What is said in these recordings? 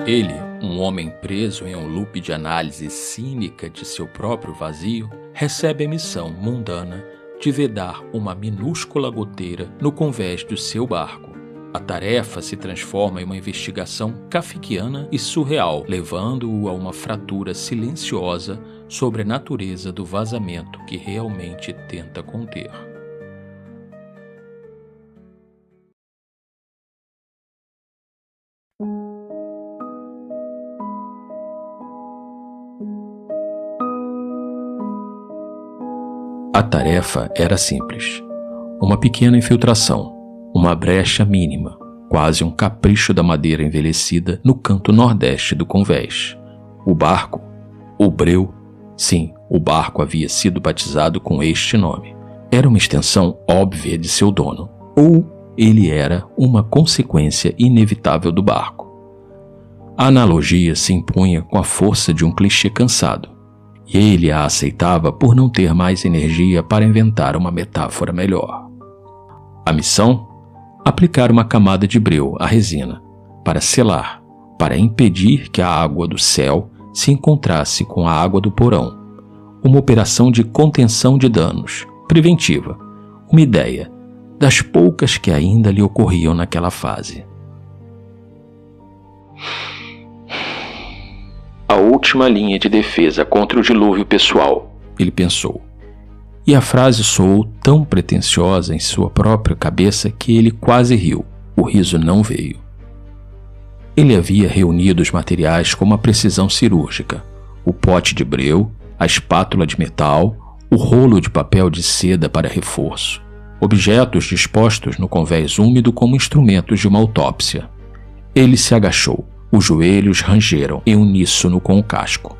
Ele, um homem preso em um loop de análise cínica de seu próprio vazio, recebe a missão mundana de vedar uma minúscula goteira no convés do seu barco. A tarefa se transforma em uma investigação kafkiana e surreal, levando-o a uma fratura silenciosa sobre a natureza do vazamento que realmente tenta conter. A tarefa era simples. Uma pequena infiltração, uma brecha mínima, quase um capricho da madeira envelhecida no canto nordeste do convés. O barco, o breu, sim, o barco havia sido batizado com este nome. Era uma extensão óbvia de seu dono, ou ele era uma consequência inevitável do barco. A analogia se impunha com a força de um clichê cansado. E ele a aceitava por não ter mais energia para inventar uma metáfora melhor. A missão? Aplicar uma camada de breu à resina, para selar, para impedir que a água do céu se encontrasse com a água do porão. Uma operação de contenção de danos, preventiva, uma ideia, das poucas que ainda lhe ocorriam naquela fase. A última linha de defesa contra o dilúvio pessoal, ele pensou. E a frase soou tão pretensiosa em sua própria cabeça que ele quase riu. O riso não veio. Ele havia reunido os materiais com uma precisão cirúrgica. O pote de breu, a espátula de metal, o rolo de papel de seda para reforço. Objetos dispostos no convés úmido como instrumentos de uma autópsia. Ele se agachou. Os joelhos rangeram em uníssono com o casco.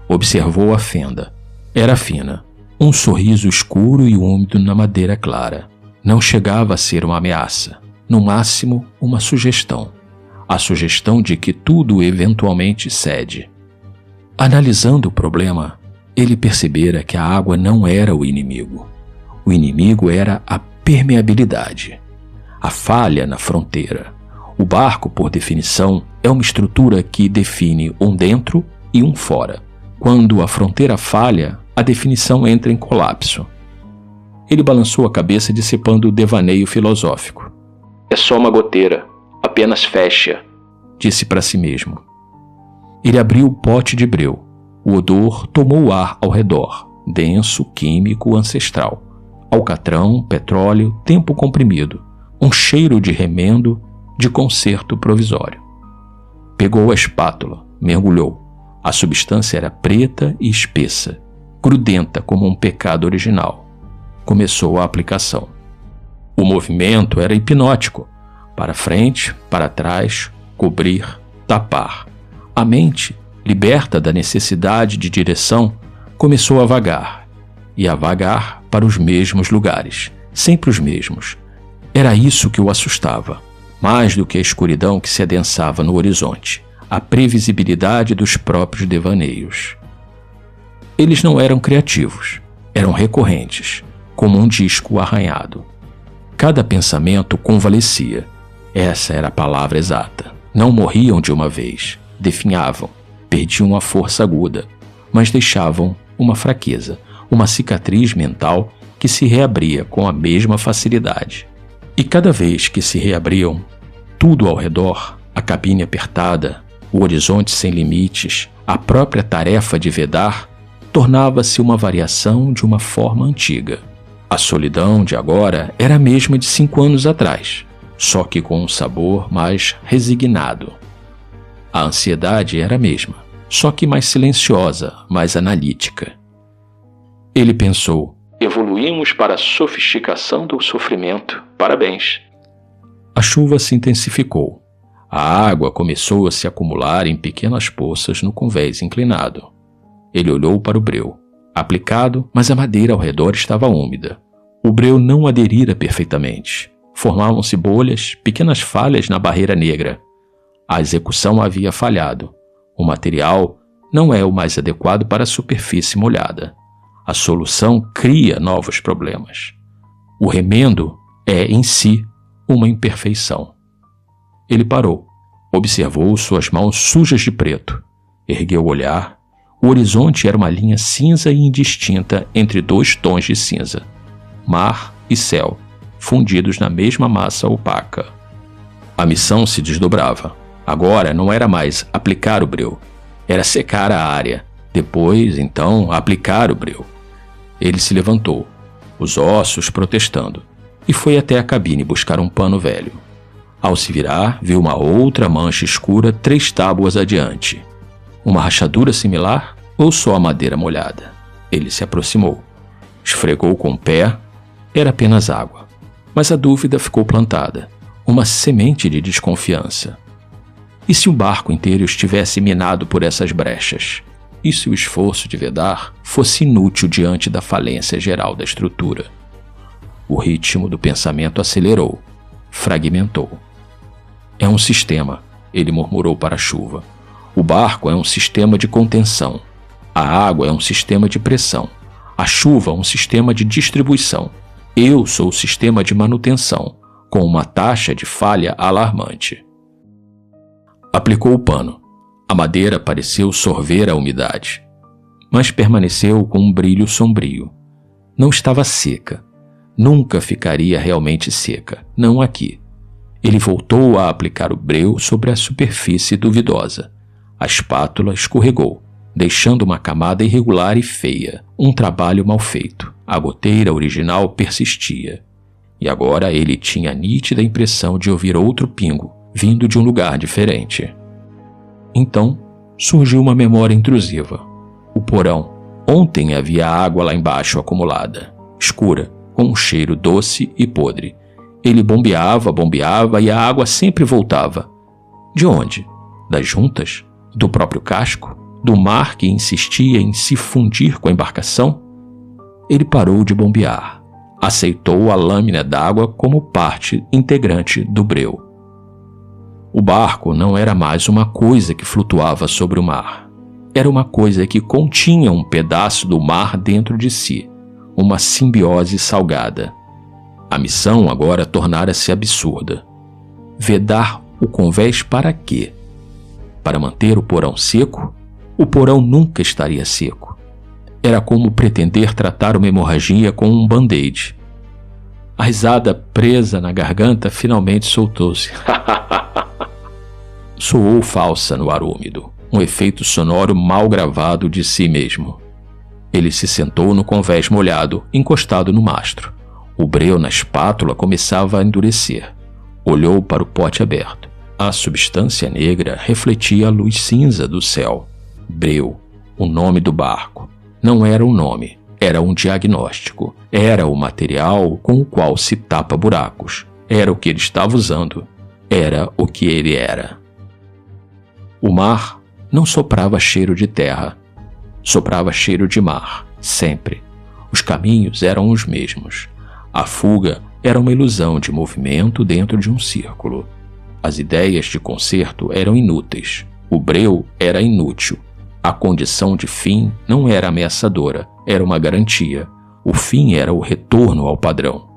Observou a fenda. Era fina. Um sorriso escuro e úmido na madeira clara. Não chegava a ser uma ameaça. No máximo, uma sugestão. A sugestão de que tudo eventualmente cede. Analisando o problema, ele percebera que a água não era o inimigo. O inimigo era a permeabilidade. A falha na fronteira. O barco, por definição, é uma estrutura que define um dentro e um fora. Quando a fronteira falha, a definição entra em colapso. Ele balançou a cabeça dissipando o devaneio filosófico. É só uma goteira, apenas fecha, disse para si mesmo. Ele abriu o pote de breu. O odor tomou o ar ao redor, denso, químico, ancestral. Alcatrão, petróleo, tempo comprimido. Um cheiro de remendo, de conserto provisório. Pegou a espátula, mergulhou. A substância era preta e espessa, grudenta como um pecado original. Começou a aplicação. O movimento era hipnótico. Para frente, para trás, cobrir, tapar. A mente, liberta da necessidade de direção, começou a vagar. E a vagar para os mesmos lugares, sempre os mesmos. Era isso que o assustava. Mais do que a escuridão que se adensava no horizonte, a previsibilidade dos próprios devaneios. Eles não eram criativos, eram recorrentes, como um disco arranhado. Cada pensamento convalescia, essa era a palavra exata. Não morriam de uma vez, definhavam, perdiam a força aguda, mas deixavam uma fraqueza, uma cicatriz mental que se reabria com a mesma facilidade. E cada vez que se reabriam, tudo ao redor, a cabine apertada, o horizonte sem limites, a própria tarefa de vedar, tornava-se uma variação de uma forma antiga. A solidão de agora era a mesma de 5 anos atrás, só que com um sabor mais resignado. A ansiedade era a mesma, só que mais silenciosa, mais analítica. Ele pensou: evoluímos para a sofisticação do sofrimento. Parabéns. A chuva se intensificou. A água começou a se acumular em pequenas poças no convés inclinado. Ele olhou para o breu. Aplicado, mas a madeira ao redor estava úmida. O breu não aderira perfeitamente. Formavam-se bolhas, pequenas falhas na barreira negra. A execução havia falhado. O material não é o mais adequado para a superfície molhada. A solução cria novos problemas. O remendo é, em si, uma imperfeição. Ele parou. Observou suas mãos sujas de preto. Ergueu o olhar. O horizonte era uma linha cinza e indistinta entre dois tons de cinza. Mar e céu, fundidos na mesma massa opaca. A missão se desdobrava. Agora não era mais aplicar o breu. Era secar a área. Depois, então, aplicar o breu. Ele se levantou, os ossos protestando, e foi até a cabine buscar um pano velho. Ao se virar, viu uma outra mancha escura 3 tábuas adiante. Uma rachadura similar ou só a madeira molhada? Ele se aproximou. Esfregou com o pé. Era apenas água. Mas a dúvida ficou plantada. Uma semente de desconfiança. E se o barco inteiro estivesse minado por essas brechas? E se o esforço de vedar fosse inútil diante da falência geral da estrutura? O ritmo do pensamento acelerou. Fragmentou. É um sistema, ele murmurou para a chuva. O barco é um sistema de contenção. A água é um sistema de pressão. A chuva é um sistema de distribuição. Eu sou o sistema de manutenção, com uma taxa de falha alarmante. Aplicou o pano. A madeira pareceu sorver a umidade, mas permaneceu com um brilho sombrio. Não estava seca. Nunca ficaria realmente seca, não aqui. Ele voltou a aplicar o breu sobre a superfície duvidosa. A espátula escorregou, deixando uma camada irregular e feia, um trabalho mal feito. A goteira original persistia. E agora ele tinha a nítida impressão de ouvir outro pingo, vindo de um lugar diferente. Então, surgiu uma memória intrusiva. O porão. Ontem havia água lá embaixo acumulada, escura, com um cheiro doce e podre. Ele bombeava e a água sempre voltava. De onde? Das juntas? Do próprio casco? Do mar que insistia em se fundir com a embarcação? Ele parou de bombear. Aceitou a lâmina d'água como parte integrante do breu. O barco não era mais uma coisa que flutuava sobre o mar. Era uma coisa que continha um pedaço do mar dentro de si, uma simbiose salgada. A missão agora tornara-se absurda. Vedar o convés para quê? Para manter o porão seco? O porão nunca estaria seco. Era como pretender tratar uma hemorragia com um band-aid. A risada presa na garganta finalmente soltou-se. Soou falsa no ar úmido, um efeito sonoro mal gravado de si mesmo. Ele se sentou no convés molhado, encostado no mastro. O breu na espátula começava a endurecer. Olhou para o pote aberto. A substância negra refletia a luz cinza do céu. Breu, o nome do barco. Não era um nome, era um diagnóstico. Era o material com o qual se tapa buracos. Era o que ele estava usando. Era o que ele era. O mar não soprava cheiro de terra. Soprava cheiro de mar, sempre. Os caminhos eram os mesmos. A fuga era uma ilusão de movimento dentro de um círculo. As ideias de conserto eram inúteis. O breu era inútil. A condição de fim não era ameaçadora, era uma garantia. O fim era o retorno ao padrão.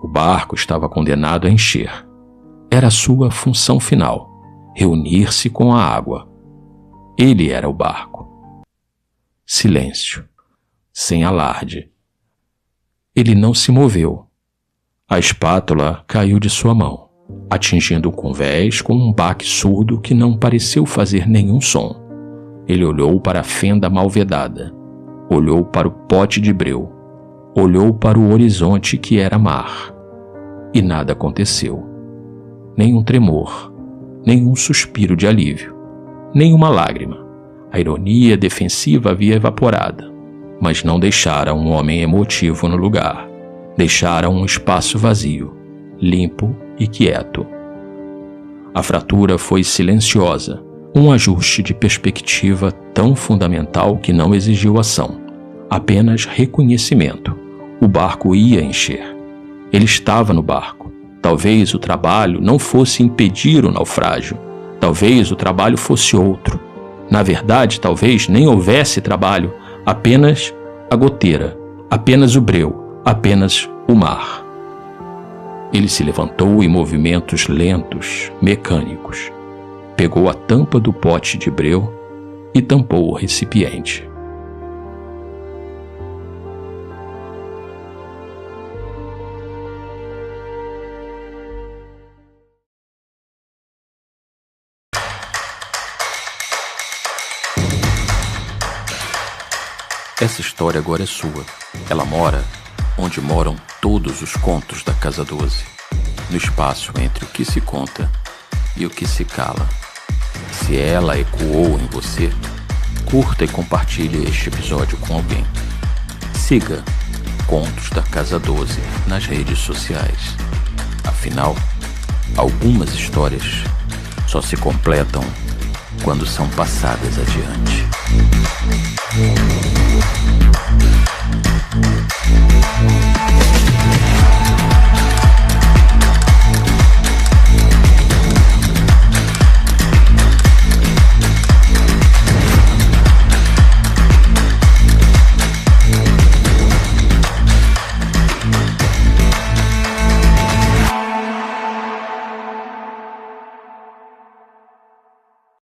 O barco estava condenado a encher. Era a sua função final, reunir-se com a água. Ele era o barco. Silêncio. Sem alarde. Ele não se moveu. A espátula caiu de sua mão, atingindo o convés com um baque surdo que não pareceu fazer nenhum som. Ele olhou para a fenda mal vedada. Olhou para o pote de breu. Olhou para o horizonte que era mar. E nada aconteceu. Nenhum tremor, nenhum suspiro de alívio, nenhuma lágrima. A ironia defensiva havia evaporado, mas não deixara um homem emotivo no lugar. Deixara um espaço vazio, limpo e quieto. A fratura foi silenciosa, um ajuste de perspectiva tão fundamental que não exigiu ação, apenas reconhecimento. O barco ia encher. Ele estava no barco. Talvez o trabalho não fosse impedir o naufrágio. Talvez o trabalho fosse outro. Na verdade, talvez nem houvesse trabalho, apenas a goteira, apenas o breu, apenas o mar. Ele se levantou em movimentos lentos, mecânicos. pegou a tampa do pote de breu e tampou o recipiente. Essa história agora é sua. Ela mora onde moram todos os contos da Casa 12, no espaço entre o que se conta e o que se cala. Se ela ecoou em você, curta e compartilhe este episódio com alguém. Siga Contos da Casa 12 nas redes sociais. Afinal, algumas histórias só se completam quando são passadas adiante.